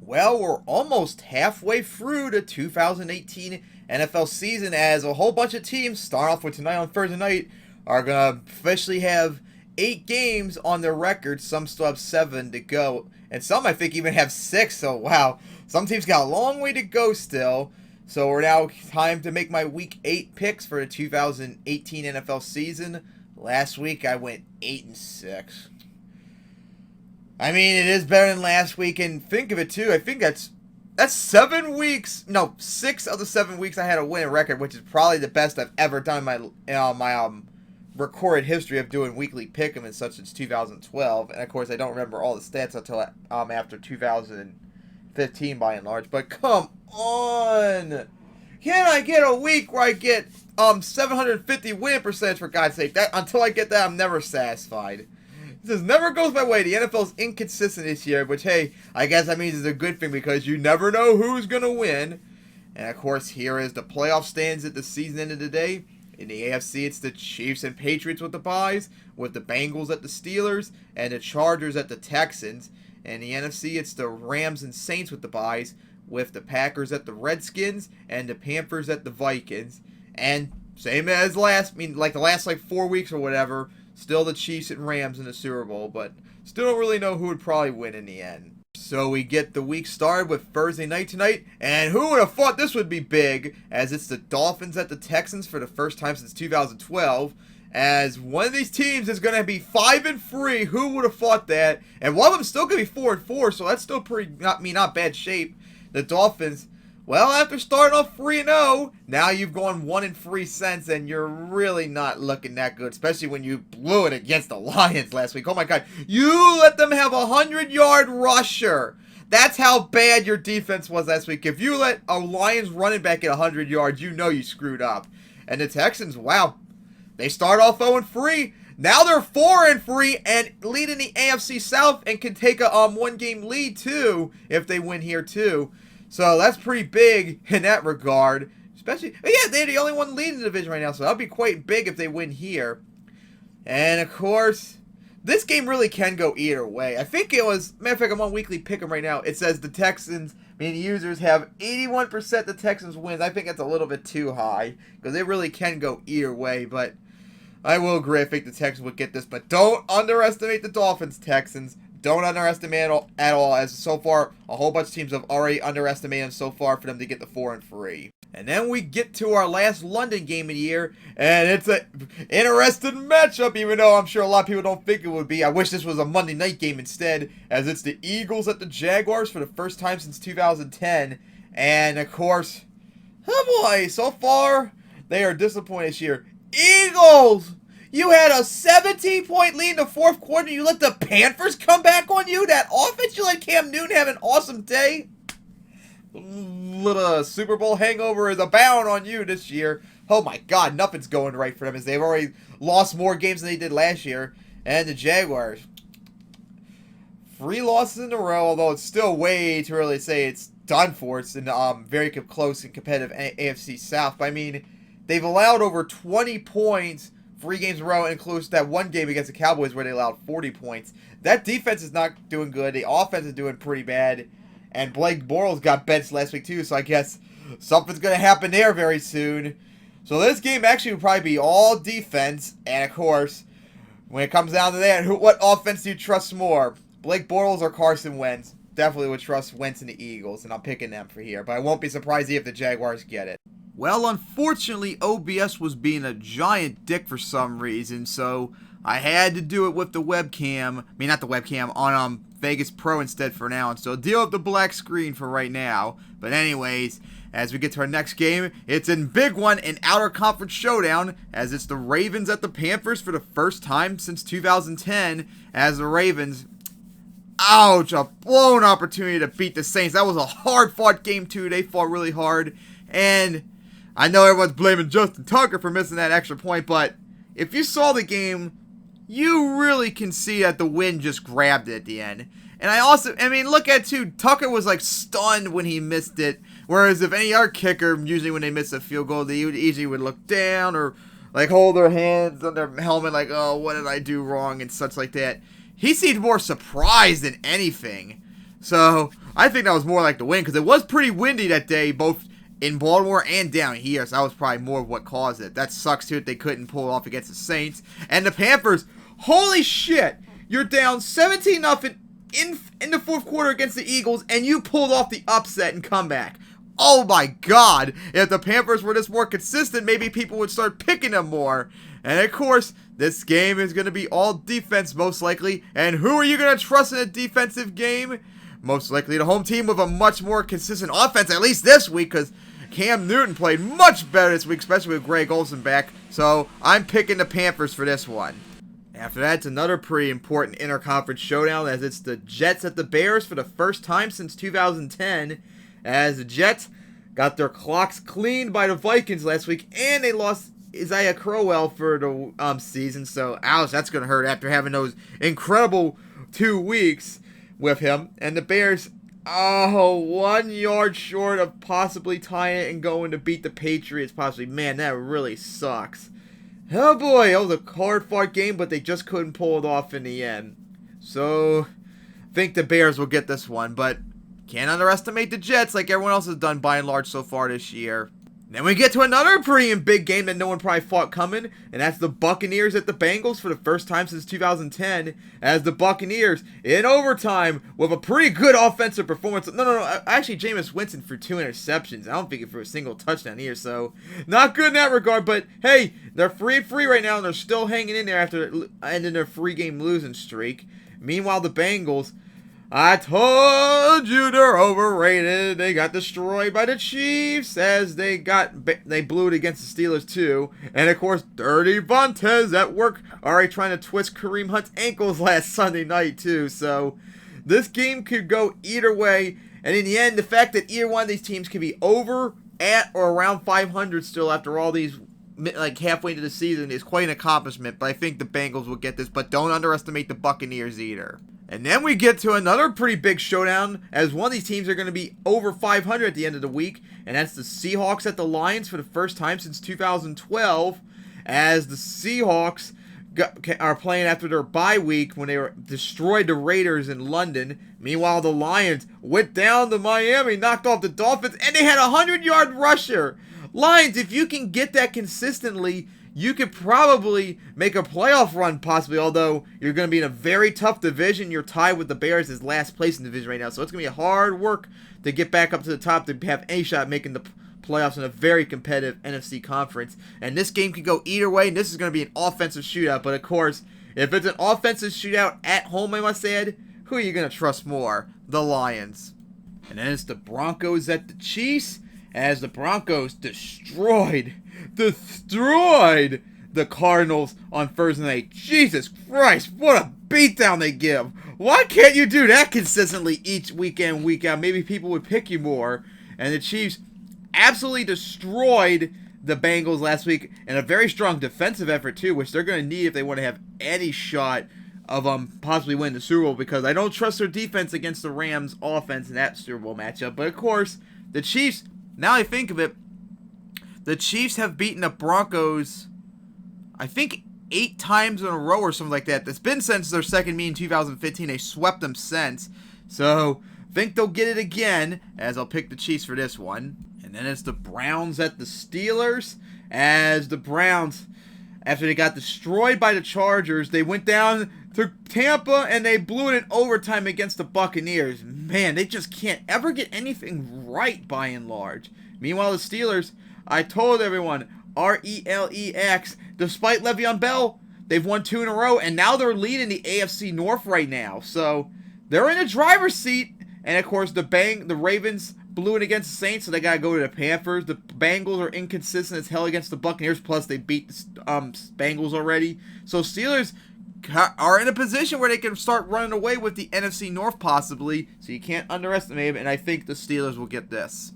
Well, we're almost halfway through the 2018 NFL season as a whole bunch of teams, starting off with tonight on Thursday night, are going to officially have 8 games on their record. Some still have 7 to go, and some I think even have 6, so wow. Some teams got a long way to go still. So we're now time to make my Week 8 picks for the 2018 NFL season. Last week I went 8-6. I mean, it is better than last week, and think of it too. I think that's 7 weeks. No, 6 of the 7 weeks I had a winning record, which is probably the best I've ever done in my recorded history of doing weekly pick'em and such since 2012. And of course, I don't remember all the stats until after 2015 by and large. But come on, can I get a week where I get 750 win percentage for God's sake? That until I get that, I'm never satisfied. This never goes my way. The NFL's inconsistent this year, which, hey, I guess that means it's a good thing because you never know who's going to win. And, of course, here is the playoff stands at the season end of the day. In the AFC, it's the Chiefs and Patriots with the byes, with the Bengals at the Steelers, and the Chargers at the Texans. And the NFC, it's the Rams and Saints with the byes, with the Packers at the Redskins, and the Panthers at the Vikings. And same as the last 4 weeks or whatever, still the Chiefs and Rams in the Super Bowl, but still don't really know who would probably win in the end. So we get the week started with Thursday night tonight, and who would have thought this would be big, as it's the Dolphins at the Texans for the first time since 2012, as one of these teams is going to be 5-3, who would have thought that, and one of them still going to be 4-4, so that's still not bad shape. The Dolphins, well, after starting off 3-0, now you've gone 1-3 since, and you're really not looking that good, especially when you blew it against the Lions last week. Oh my God, you let them have a 100-yard rusher. That's how bad your defense was last week. If you let a Lions running back get 100 yards, you know you screwed up. And the Texans, wow, they start off 0-3. Now they're 4-3 and leading the AFC South and can take a one-game lead too if they win here too. So that's pretty big in that regard. Especially, yeah, they're the only one leading the division right now, so that'll be quite big if they win here. And of course, this game really can go either way. I think it was, matter of fact, I'm on weekly pick'em right now. It says the Texans, meaning users, have 81% the Texans wins. I think that's a little bit too high, because it really can go either way. But I will agree, I think the Texans would get this. But don't underestimate the Dolphins, Texans. Don't underestimate at all, as so far, a whole bunch of teams have already underestimated them so far for them to get the 4-3. And then we get to our last London game of the year, and it's an interesting matchup, even though I'm sure a lot of people don't think it would be. I wish this was a Monday night game instead, as it's the Eagles at the Jaguars for the first time since 2010. And, of course, oh boy, so far, they are disappointed this year. Eagles! You had a 17-point lead in the fourth quarter. You let the Panthers come back on you? That offense, you let Cam Newton have an awesome day? Little Super Bowl hangover is abound on you this year. Oh my God, nothing's going right for them, as they've already lost more games than they did last year. And the Jaguars, 3 losses in a row, although it's still way too early to say it's done for. It's in very close and competitive AFC South. But I mean, they've allowed over 20 points 3 games in a row, includes that one game against the Cowboys where they allowed 40 points. That defense is not doing good. The offense is doing pretty bad. And Blake Bortles got benched last week too, so I guess something's going to happen there very soon. So this game actually will probably be all defense. And of course, when it comes down to that, what offense do you trust more? Blake Bortles or Carson Wentz? Definitely would trust Wentz and the Eagles, and I'm picking them for here. But I won't be surprised if the Jaguars get it. Well, unfortunately, OBS was being a giant dick for some reason, so I had to do it with the webcam. I mean, not the webcam, on Vegas Pro instead for now, and so deal with the black screen for right now. But anyways, as we get to our next game, it's a big one, an outer conference showdown, as it's the Ravens at the Panthers for the first time since 2010, as the Ravens, ouch, a blown opportunity to beat the Saints. That was a hard-fought game, too. They fought really hard, and I know everyone's blaming Justin Tucker for missing that extra point, but if you saw the game, you really can see that the wind just grabbed it at the end. And I mean, look at it too, Tucker was like stunned when he missed it, whereas if any other kicker, usually when they miss a field goal, they usually would look down or like hold their hands on their helmet like, oh, what did I do wrong and such like that. He seemed more surprised than anything. So I think that was more like the win because it was pretty windy that day, both in Baltimore and down here. So that was probably more of what caused it. That sucks too that they couldn't pull it off against the Saints. And the Panthers, holy shit, you're down 17-0 in the fourth quarter against the Eagles, and you pulled off the upset and comeback. Oh my God, if the Panthers were just more consistent, maybe people would start picking them more. And of course, this game is going to be all defense most likely. And who are you going to trust in a defensive game? Most likely the home team with a much more consistent offense, at least this week, because Cam Newton played much better this week, especially with Greg Olsen back. So I'm picking the Panthers for this one. After that, it's another pretty important interconference showdown as it's the Jets at the Bears for the first time since 2010. As the Jets got their clocks cleaned by the Vikings last week, and they lost Isaiah Crowell for the season. So, ouch, that's going to hurt after having those incredible 2 weeks with him. And the Bears, 1 yard short of possibly tying it and going to beat the Patriots possibly. Man, that really sucks. Oh boy, it was a hard-fought game, but they just couldn't pull it off in the end. So, I think the Bears will get this one, but can't underestimate the Jets like everyone else has done by and large so far this year. Then we get to another pretty big game that no one probably thought coming, and that's the Buccaneers at the Bengals for the first time since 2010, as the Buccaneers, in overtime, with a pretty good offensive performance. No, actually, Jameis Winston for 2 interceptions. I don't think he threw a single touchdown here, so not good in that regard, but hey, they're 3-3 right now, and they're still hanging in there after ending their 3-game losing streak. Meanwhile, the Bengals, I told you they're overrated. They got destroyed by the Chiefs as they blew it against the Steelers too. And of course, Dirty Vontaze at work already trying to twist Kareem Hunt's ankles last Sunday night too. So this game could go either way. And in the end, the fact that either one of these teams could be over, at, or around 500 still after all these, like halfway into the season, is quite an accomplishment. But I think the Bengals will get this. But don't underestimate the Buccaneers either. And then we get to another pretty big showdown as one of these teams are going to be over 500 at the end of the week. And that's the Seahawks at the Lions for the first time since 2012. As the Seahawks are playing after their bye week when they destroyed the Raiders in London. Meanwhile, the Lions went down to Miami, knocked off the Dolphins, and they had a 100-yard rusher. Lions, if you can get that consistently, you could probably make a playoff run possibly, although you're going to be in a very tough division. You're tied with the Bears as last place in the division right now, so it's going to be hard work to get back up to the top to have any shot at making the playoffs in a very competitive NFC conference. And this game could go either way, and this is going to be an offensive shootout. But of course, if it's an offensive shootout at home, I must add, who are you going to trust more? The Lions. And then it's the Broncos at the Chiefs, as the Broncos destroyed the Cardinals on Thursday night. Jesus Christ, what a beatdown they give. Why can't you do that consistently each week in, week out? Maybe people would pick you more. And the Chiefs absolutely destroyed the Bengals last week in a very strong defensive effort too, which they're going to need if they want to have any shot of possibly winning the Super Bowl, because I don't trust their defense against the Rams offense in that Super Bowl matchup. But of course, the Chiefs, now I think of it, the Chiefs have beaten the Broncos, I think, 8 times in a row or something like that. It's been since their second meeting in 2015. They swept them since. So, I think they'll get it again, as I'll pick the Chiefs for this one. And then it's the Browns at the Steelers, as the Browns, after they got destroyed by the Chargers, they went down to Tampa and they blew it in overtime against the Buccaneers. Man, they just can't ever get anything right by and large. Meanwhile, the Steelers, I told everyone, RELEX, despite Le'Veon Bell, they've won 2 in a row, and now they're leading the AFC North right now. So, they're in the driver's seat, and of course, the Ravens blew it against the Saints, so they got to go to the Panthers. The Bengals are inconsistent as hell against the Buccaneers, plus they beat the Bengals already. So, Steelers are in a position where they can start running away with the NFC North possibly, so you can't underestimate them, and I think the Steelers will get this.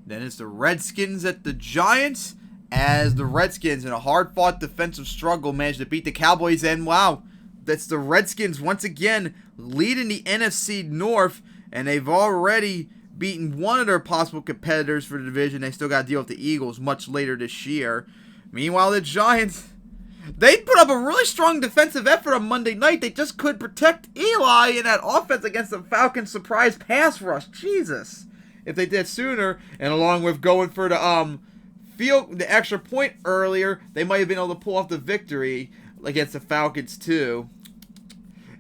Then it's the Redskins at the Giants, as the Redskins, in a hard-fought defensive struggle, managed to beat the Cowboys. And wow, that's the Redskins once again leading the NFC North, and they've already beaten one of their possible competitors for the division. They still got to deal with the Eagles much later this year. Meanwhile, the Giants, They put up a really strong defensive effort on Monday night. They just couldn't protect Eli in that offense against the Falcons' surprise pass rush. Jesus. If they did sooner, and along with going for the extra point earlier, they might have been able to pull off the victory against the Falcons too.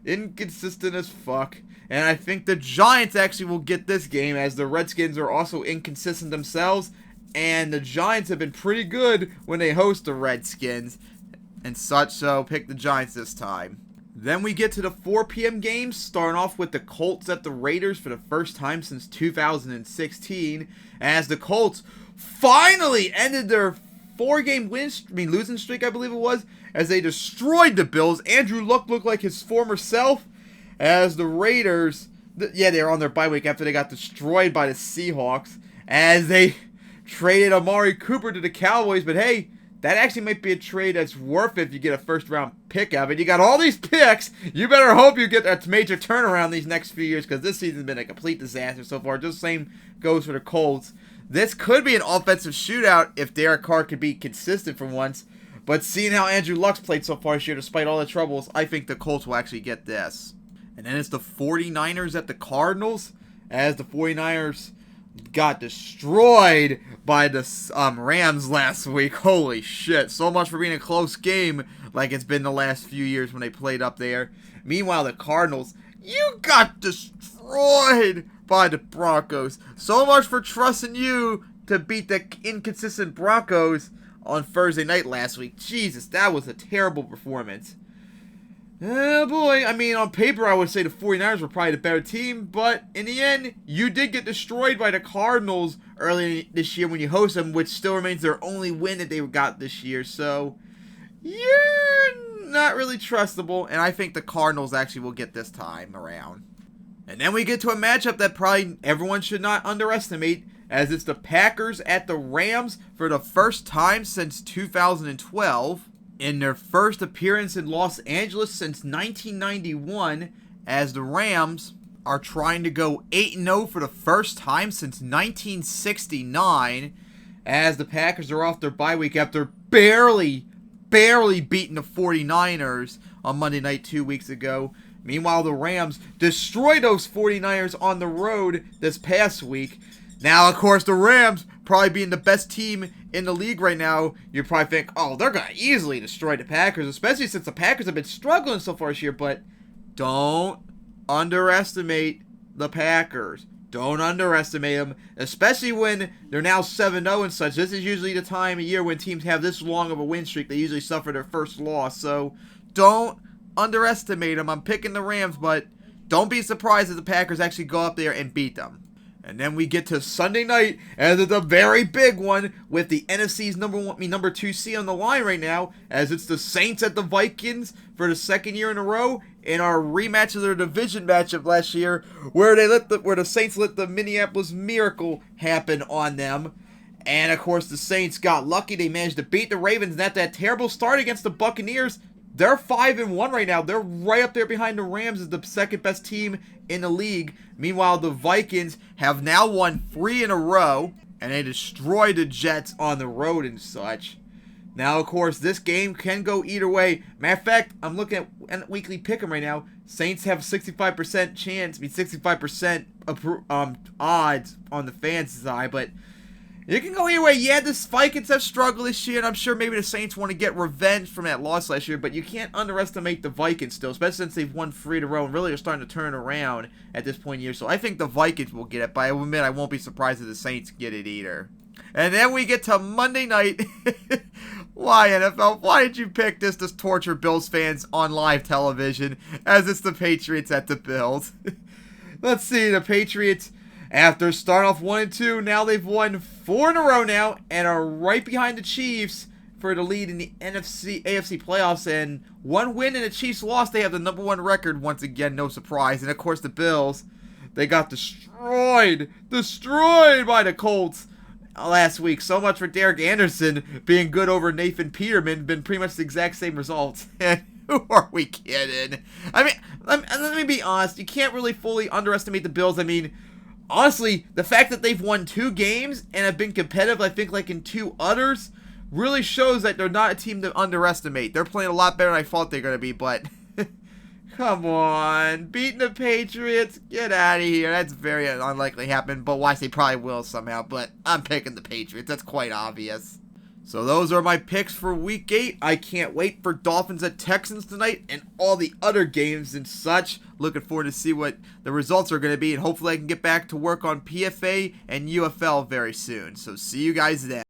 Inconsistent as fuck. And I think the Giants actually will get this game, as the Redskins are also inconsistent themselves, and the Giants have been pretty good when they host the Redskins and such, so pick the Giants this time. Then we get to the 4 p.m. games, starting off with the Colts at the Raiders for the first time since 2016, as the Colts finally ended their 4-game losing streak, I believe it was, as they destroyed the Bills. Andrew Luck looked like his former self, as the Raiders, they were on their bye week after they got destroyed by the Seahawks, as they traded Amari Cooper to the Cowboys, but hey, that actually might be a trade that's worth it if you get a first-round pick out of it. You got all these picks. You better hope you get a major turnaround these next few years, because this season's been a complete disaster so far. Just the same goes for the Colts. This could be an offensive shootout if Derek Carr could be consistent for once. But seeing how Andrew Luck's played so far this year, despite all the troubles, I think the Colts will actually get this. And then it's the 49ers at the Cardinals, as the 49ers got destroyed by the Rams last week. Holy shit. So much for being a close game like it's been the last few years when they played up there. Meanwhile, the Cardinals, you got destroyed by the Broncos. So much for trusting you to beat the inconsistent Broncos on Thursday night last week. Jesus, that was a terrible performance. Oh boy, I mean, on paper I would say the 49ers were probably the better team, but in the end, you did get destroyed by the Cardinals early this year when you host them, which still remains their only win that they got this year, so you're not really trustable, and I think the Cardinals actually will get this time around. And then we get to a matchup that probably everyone should not underestimate, as it's the Packers at the Rams for the first time since 2012. In their first appearance in Los Angeles since 1991, as the Rams are trying to go 8-0 for the first time since 1969, as the Packers are off their bye week after barely beating the 49ers on Monday night 2 weeks ago. Meanwhile, the Rams destroyed those 49ers on the road this past week. Now, of course, the Rams probably being the best team in the league right now, you probably think, oh, they're going to easily destroy the Packers, especially since the Packers have been struggling so far this year. But don't underestimate the Packers. Don't underestimate them, especially when they're now 7-0 and such. This is usually the time of year when teams have this long of a win streak. They usually suffer their first loss. So don't underestimate them. I'm picking the Rams, but don't be surprised if the Packers actually go up there and beat them. And then we get to Sunday night, as it's a very big one with the NFC's number 2 seed on the line right now, as it's the Saints at the Vikings for the second year in a row in our rematch of their division matchup last year, where the Saints let the Minneapolis Miracle happen on them. And of course, the Saints got lucky. They managed to beat the Ravens, and after that terrible start against the Buccaneers, they're 5-1 right now. They're right up there behind the Rams as the second best team in the league. Meanwhile, the Vikings have now won 3 in a row, and they destroyed the Jets on the road and such. Now, of course, this game can go either way. Matter of fact, I'm looking at weekly pick'em right now. Saints have a 65% chance, 65% odds on the fans' side, but it can go either way. Yeah, the Vikings have struggled this year, and I'm sure maybe the Saints want to get revenge from that loss last year, but you can't underestimate the Vikings still, especially since they've won 3 in a row and really are starting to turn around at this point in the year. So I think the Vikings will get it, but I will admit I won't be surprised if the Saints get it either. And then we get to Monday night. Why, NFL? Why did you pick this to torture Bills fans on live television, as it's the Patriots at the Bills? Let's see, the Patriots, after starting off 1-2, now they've won 4 in a row now and are right behind the Chiefs for the lead in the AFC playoffs. And 1 win and the Chiefs lost. They have the number 1 record once again, no surprise. And of course the Bills, they got destroyed by the Colts last week. So much for Derek Anderson being good over Nathan Peterman. Been pretty much the exact same results. And who are we kidding? I mean, let me be honest. You can't really fully underestimate the Bills. I mean, honestly, the fact that they've won 2 games and have been competitive, I think, like in 2 others, really shows that they're not a team to underestimate. They're playing a lot better than I thought they were going to be, but come on. Beating the Patriots? Get out of here. That's very unlikely to happen, but watch, they probably will somehow, but I'm picking the Patriots. That's quite obvious. So those are my picks for Week 8. I can't wait for Dolphins at Texans tonight and all the other games and such. Looking forward to see what the results are going to be, and hopefully I can get back to work on PFA and UFL very soon. So see you guys then.